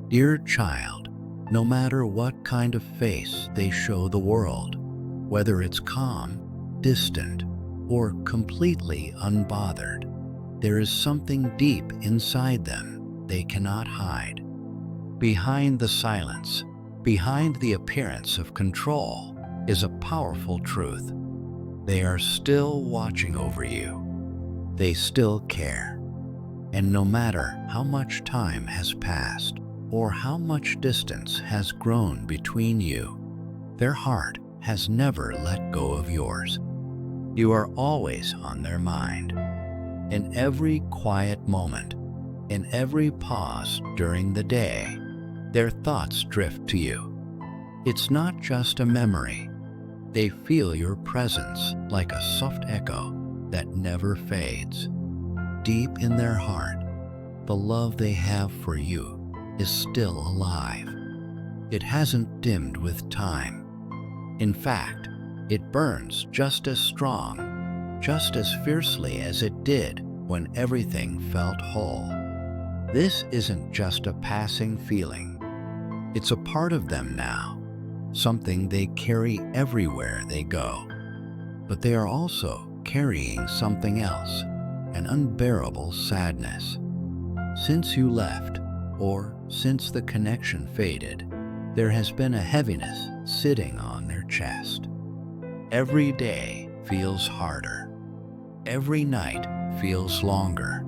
Dear child, no matter what kind of face they show the world, whether it's calm, distant, or completely unbothered, there is something deep inside them they cannot hide. Behind the silence, behind the appearance of control, is a powerful truth. They are still watching over you. They still care. And no matter how much time has passed or how much distance has grown between you, their heart has never let go of yours. You are always on their mind. In every quiet moment, in every pause during the day, their thoughts drift to you. It's not just a memory. They feel your presence like a soft echo that never fades. Deep in their heart, the love they have for you is still alive. It hasn't dimmed with time. In fact, it burns just as strong, just as fiercely as it did when everything felt whole. This isn't just a passing feeling. It's a part of them now, something they carry everywhere they go. But they are also carrying something else, an unbearable sadness. Since you left, or since the connection faded, there has been a heaviness sitting on their chest. Every day feels harder. Every night feels longer.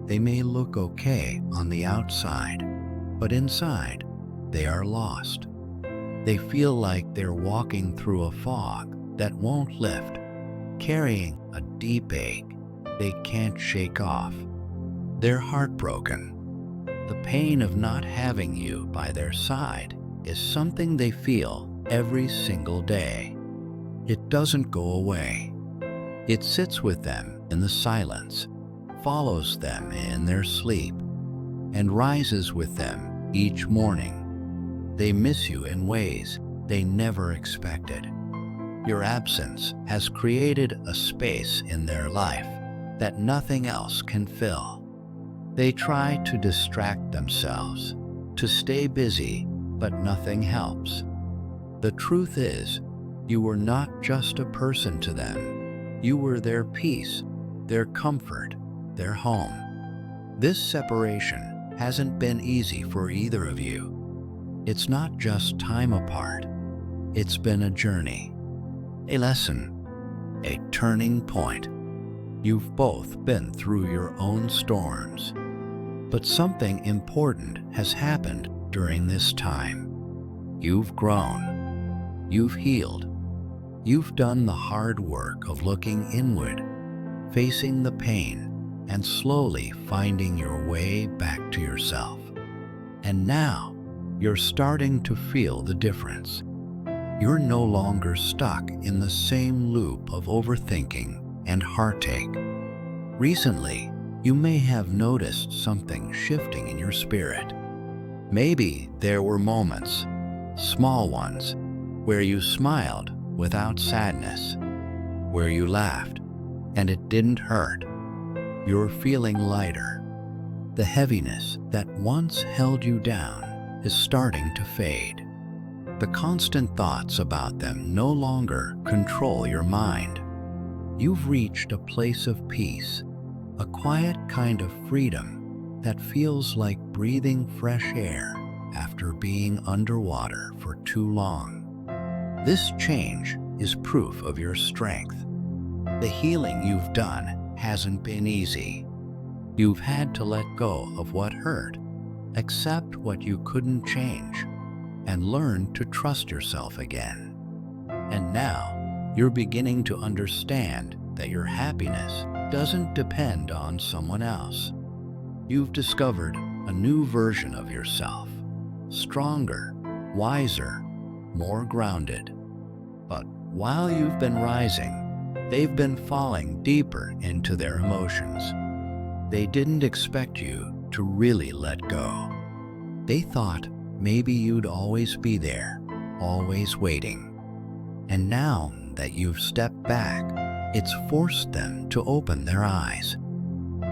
They may look okay on the outside, but inside, they are lost. They feel like they're walking through a fog that won't lift, carrying a deep ache they can't shake off. They're heartbroken. The pain of not having you by their side is something they feel every single day. It doesn't go away. It sits with them in the silence, follows them in their sleep, and rises with them each morning. They miss you in ways they never expected. Your absence has created a space in their life that nothing else can fill. They try to distract themselves, to stay busy, but nothing helps. The truth is, you were not just a person to them. You were their peace, their comfort, their home. This separation hasn't been easy for either of you. It's not just time apart. It's been a journey, a lesson, a turning point. You've both been through your own storms. But something important has happened during this time. You've grown. You've healed. You've done the hard work of looking inward, facing the pain, and slowly finding your way back to yourself. And now, you're starting to feel the difference. You're no longer stuck in the same loop of overthinking and heartache. Recently, you may have noticed something shifting in your spirit. Maybe there were moments, small ones, where you smiled without sadness, where you laughed and it didn't hurt. You're feeling lighter. The heaviness that once held you down is starting to fade. The constant thoughts about them no longer control your mind. You've reached a place of peace, a quiet kind of freedom that feels like breathing fresh air after being underwater for too long. This change is proof of your strength. The healing you've done hasn't been easy. You've had to let go of what hurt, accept what you couldn't change, and learn to trust yourself again. And now, you're beginning to understand that your happiness doesn't depend on someone else. You've discovered a new version of yourself, stronger, wiser, more grounded. But while you've been rising, they've been falling deeper into their emotions. They didn't expect you to really let go. They thought maybe you'd always be there, always waiting. And now that you've stepped back, it's forced them to open their eyes.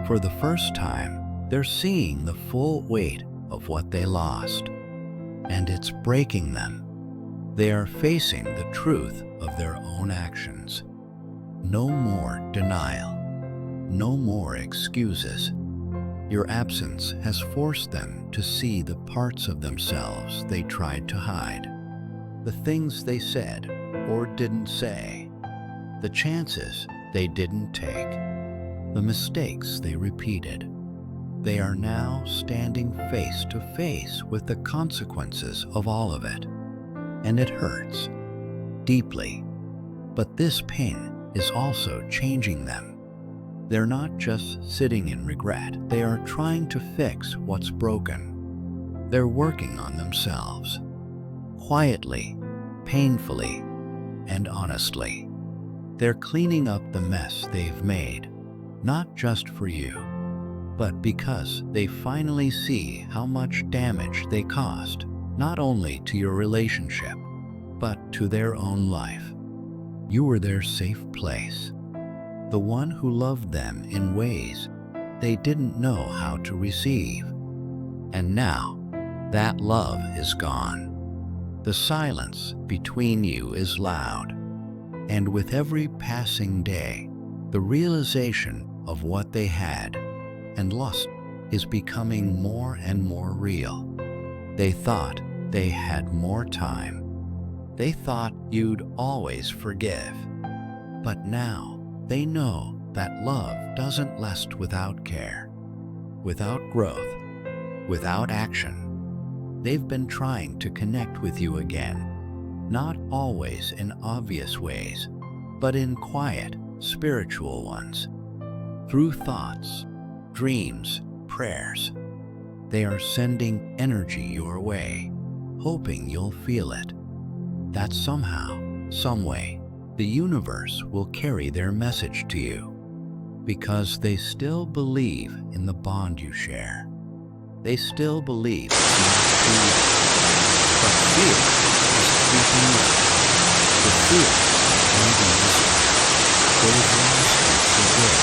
For the first time, they're seeing the full weight of what they lost, and it's breaking them. They are facing the truth of their own actions. No more denial. No more excuses. Your absence has forced them to see the parts of themselves they tried to hide, the things they said or didn't say, the chances they didn't take, the mistakes they repeated. They are now standing face to face with the consequences of all of it. And it hurts deeply. But this pain is also changing them. They're not just sitting in regret. They are trying to fix what's broken. They're working on themselves. Quietly, painfully, and honestly. They're cleaning up the mess they've made, not just for you, but because they finally see how much damage they caused, not only to your relationship, but to their own life. You were their safe place, the one who loved them in ways they didn't know how to receive. And now, that love is gone. The silence between you is loud, and with every passing day, the realization of what they had and lost is becoming more and more real. They thought they had more time. They thought you'd always forgive. But now they know that love doesn't last without care, without growth, without action. They've been trying to connect with you again, not always in obvious ways, but in quiet, spiritual ones. Through thoughts, dreams, prayers. They are sending energy your way, hoping you'll feel it. That somehow, some way, the universe will carry their message to you, because they still believe in the bond you share. They still believe it's not too late, but fear is creeping up. The fear of losing this time. They've lost you for good.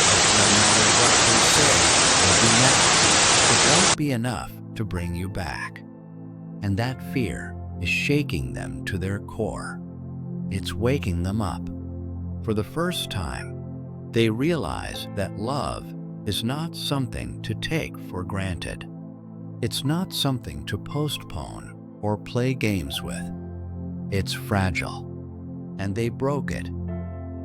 But no matter what they say or do now, it won't be enough to bring you back. And that fear is shaking them to their core. It's waking them up. For the first time, they realize that love is not something to take for granted. It's not something to postpone or play games with. It's fragile, and they broke it.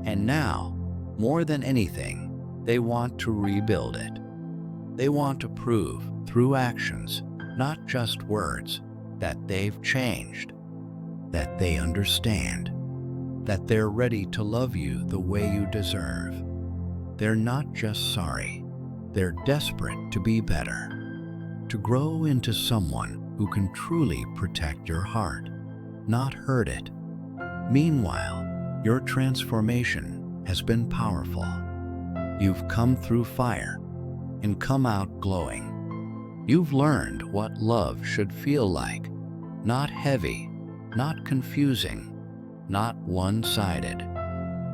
And now, more than anything, they want to rebuild it. They want to prove through actions, not just words, that they've changed, that they understand, that they're ready to love you the way you deserve. They're not just sorry, they're desperate to be better, to grow into someone who can truly protect your heart, not hurt it. Meanwhile, your transformation has been powerful. You've come through fire and come out glowing. You've learned what love should feel like, not heavy, not confusing, not one-sided.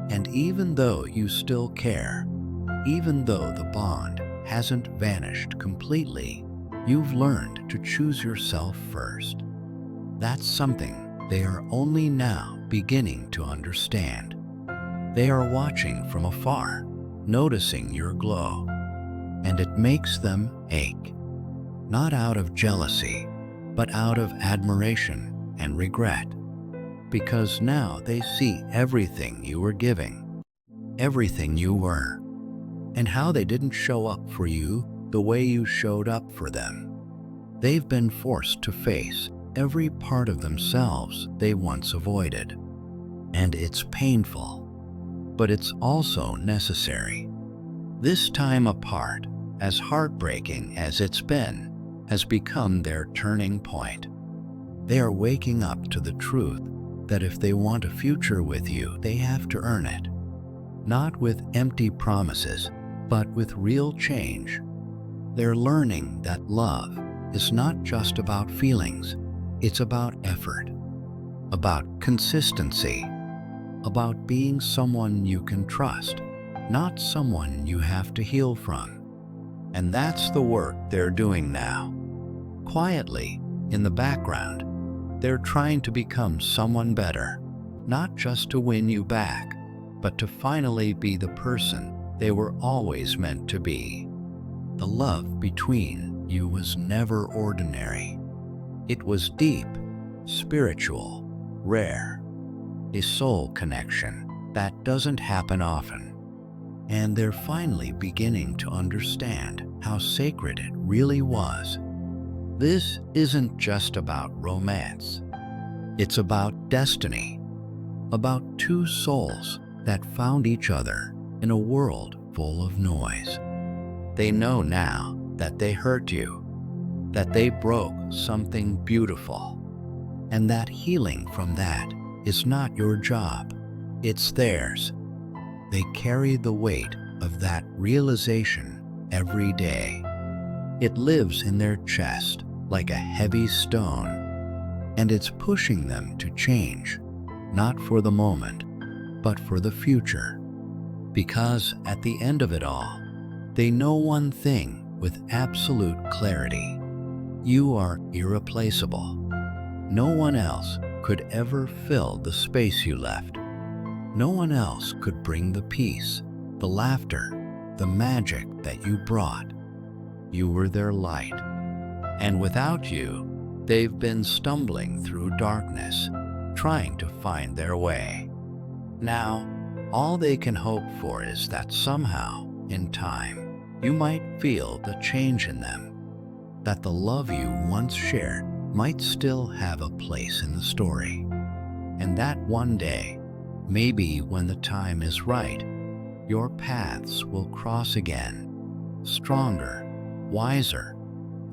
And even though you still care, even though the bond hasn't vanished completely, you've learned to choose yourself first. That's something they are only now beginning to understand. They are watching from afar, noticing your glow, and it makes them ache, not out of jealousy, but out of admiration and regret, because now they see everything you were giving, everything you were, and how they didn't show up for you the way you showed up for them. They've been forced to face every part of themselves they once avoided, and it's painful, but it's also necessary. This time apart, as heartbreaking as it's been, has become their turning point. They are waking up to the truth that if they want a future with you, they have to earn it. Not with empty promises, but with real change. They're learning that love is not just about feelings, it's about effort, about consistency, about being someone you can trust, not someone you have to heal from. And that's the work they're doing now. quietly, in the background, they're trying to become someone better, not just to win you back, but to finally be the person they were always meant to be. The love between you was never ordinary. It was deep, spiritual, rare, a soul connection that doesn't happen often. And they're finally beginning to understand how sacred it really was. This isn't just about romance. It's about destiny, about two souls that found each other in a world full of noise. They know now that they hurt you, that they broke something beautiful, and that healing from that is not your job, it's theirs. They carry the weight of that realization every day. It lives in their chest like a heavy stone, and it's pushing them to change, not for the moment, but for the future. Because at the end of it all, they know one thing with absolute clarity. You are irreplaceable. No one else could ever fill the space you left. No one else could bring the peace, the laughter, the magic that you brought. You were their light. And without you, they've been stumbling through darkness, trying to find their way. Now, all they can hope for is that somehow, in time, you might feel the change in them, that the love you once shared might still have a place in the story, and that one day, maybe when the time is right, your paths will cross again, stronger, wiser,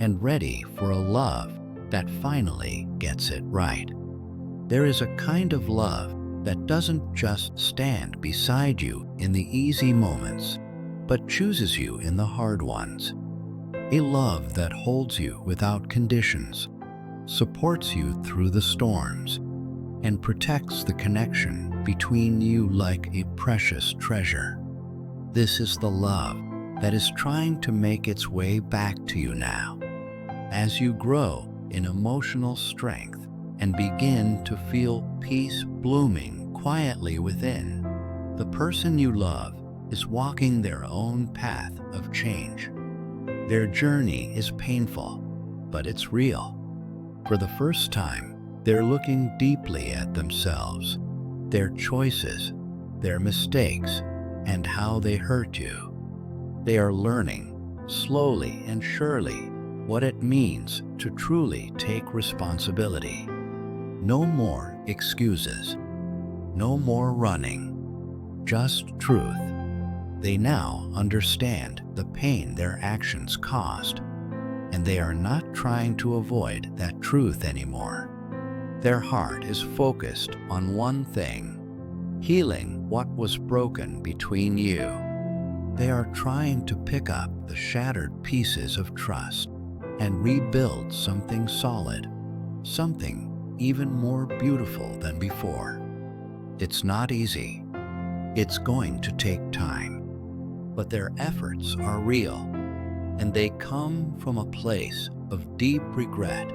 and ready for a love that finally gets it right. There is a kind of love that doesn't just stand beside you in the easy moments, but chooses you in the hard ones. A love that holds you without conditions, supports you through the storms, and protects the connection between you like a precious treasure. This is the love that is trying to make its way back to you now. As you grow in emotional strength and begin to feel peace blooming quietly within, the person you love is walking their own path of change. Their journey is painful, but it's real. For the first time, they're looking deeply at themselves, their choices, their mistakes, and how they hurt you. They are learning, slowly and surely, what it means to truly take responsibility. No more excuses, no more running, just truth. They now understand the pain their actions caused, and they are not trying to avoid that truth anymore. Their heart is focused on one thing: healing what was broken between you. They are trying to pick up the shattered pieces of trust and rebuild something solid, something even more beautiful than before. It's not easy. It's going to take time. But their efforts are real, and they come from a place of deep regret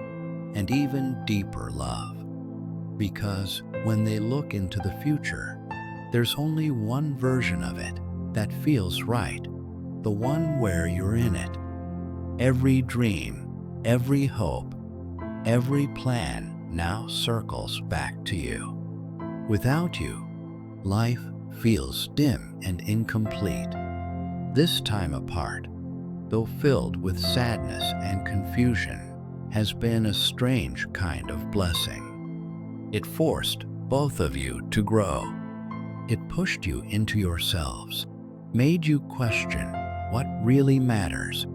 and even deeper love. Because when they look into the future, there's only one version of it that feels right, the one where you're in it. Every dream, every hope, every plan now circles back to you. Without you, life feels dim and incomplete. This time apart, though filled with sadness and confusion, has been a strange kind of blessing. It forced both of you to grow. It pushed you into yourselves, made you question what really matters,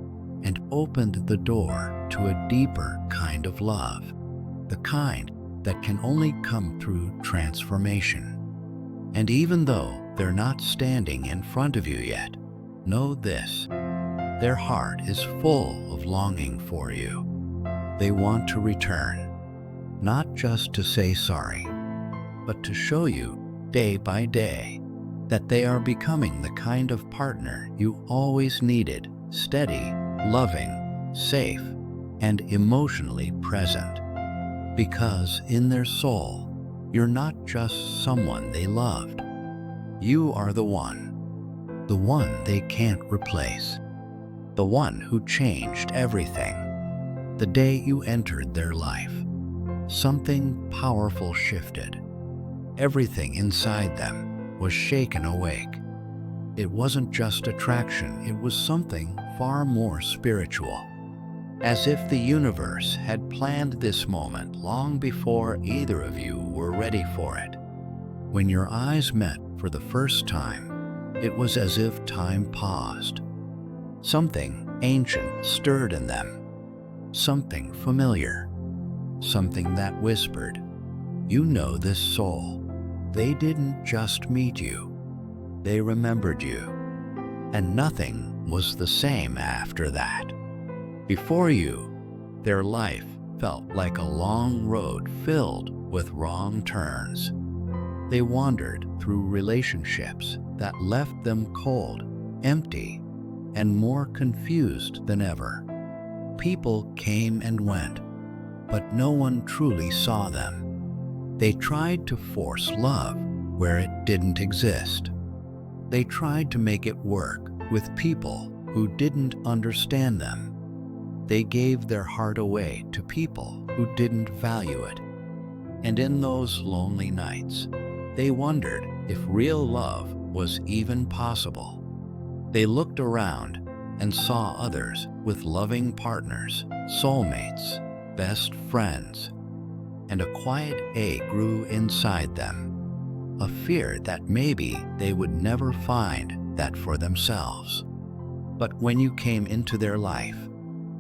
and opened the door to a deeper kind of love, the kind that can only come through transformation. And even though they're not standing in front of you yet, know this: their heart is full of longing for you. They want to return, not just to say sorry, but to show you day by day that they are becoming the kind of partner you always needed: steady, loving, safe, and emotionally present. Because in their soul, you're not just someone they loved. You are the one they can't replace, the one who changed everything. The day you entered their life, something powerful shifted. Everything inside them was shaken awake. It wasn't just attraction, it was something far more spiritual. As if the universe had planned this moment long before either of you were ready for it. When your eyes met for the first time, it was as if time paused. Something ancient stirred in them, something familiar, something that whispered, "You know this soul." They didn't just meet you, they remembered you, and nothing was the same after that. Before you, their life felt like a long road filled with wrong turns. They wandered through relationships that left them cold, empty, and more confused than ever. People came and went, but no one truly saw them. They tried to force love where it didn't exist. They tried to make it work with people who didn't understand them. They gave their heart away to people who didn't value it. And in those lonely nights, they wondered if real love was even possible. They looked around and saw others with loving partners, soulmates, best friends, and a quiet ache grew inside them, a fear that maybe they would never find that for themselves. But when you came into their life,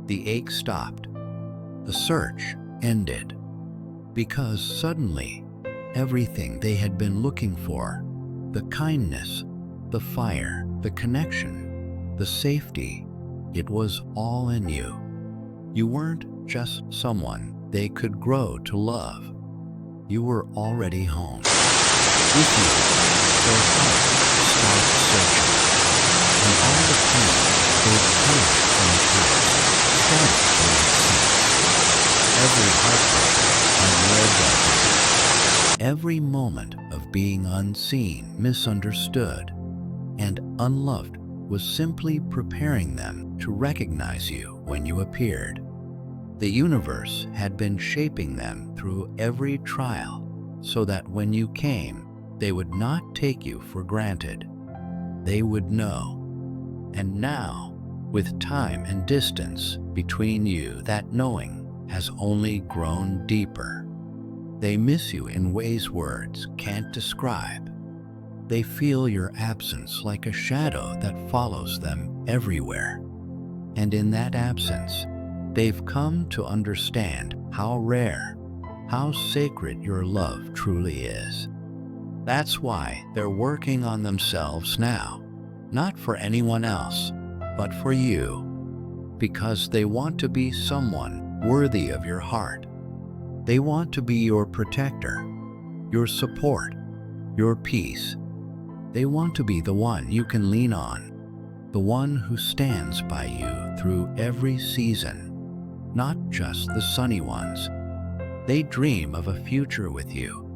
the ache stopped. The search ended, because suddenly, everything they had been looking for, the kindness, the fire, the connection, the safety, it was all in you. You weren't just someone they could grow to love. You were already home. With you, their heart started searching, and all the pain they'd carried from the past started to make sense. Every heartbreak, unread love, every moment of being unseen, misunderstood, and unloved was simply preparing them to recognize you when you appeared. The universe had been shaping them through every trial so that when you came, they would not take you for granted. They would know. And now, with time and distance between you, that knowing has only grown deeper. They miss you in ways words can't describe. They feel your absence like a shadow that follows them everywhere. And in that absence, they've come to understand how rare, how sacred your love truly is. That's why they're working on themselves now, not for anyone else, but for you, because they want to be someone worthy of your heart. They want to be your protector, your support, your peace. They want to be the one you can lean on, the one who stands by you through every season, not just the sunny ones. They dream of a future with you,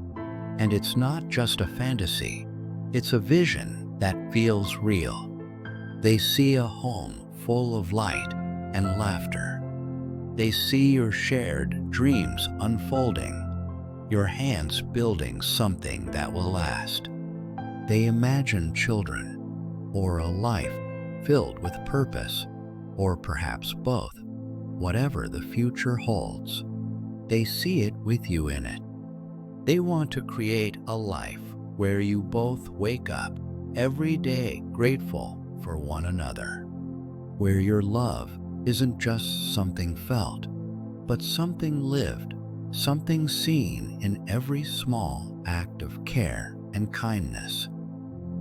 and it's not just a fantasy, it's a vision that feels real. They see a home full of light and laughter. They see your shared dreams unfolding, your hands building something that will last. They imagine children, or a life filled with purpose, or perhaps both, whatever the future holds. They see it with you in it. They want to create a life where you both wake up every day grateful for one another, where your love isn't just something felt, but something lived, something seen in every small act of care and kindness.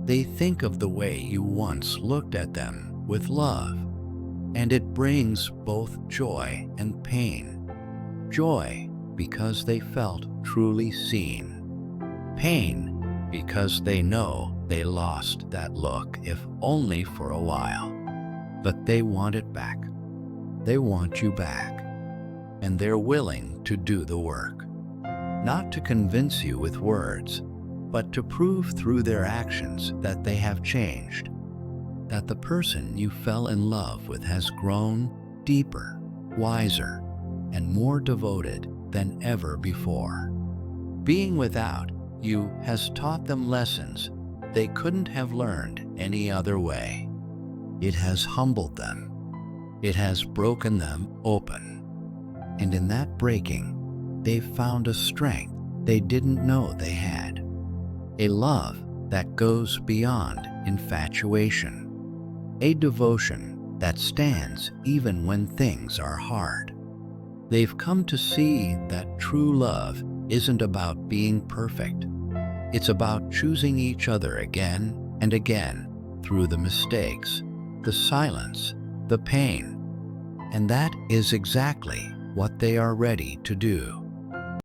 They think of the way you once looked at them with love, and it brings both joy and pain. Joy because they felt truly seen. Pain because they know they lost that look, if only for a while. But they want it back. They want you back. and they're willing to do the work. Not to convince you with words, but to prove through their actions that they have changed, that the person you fell in love with has grown deeper, wiser, and more devoted than ever before. Being without you has taught them lessons they couldn't have learned any other way. It has humbled them. It has broken them open. And in that breaking, they've found a strength they didn't know they had. A love that goes beyond infatuation. A devotion that stands even when things are hard. They've come to see that true love isn't about being perfect. It's about choosing each other again and again through the mistakes, the silence, the pain. And that is exactly what they are ready to do.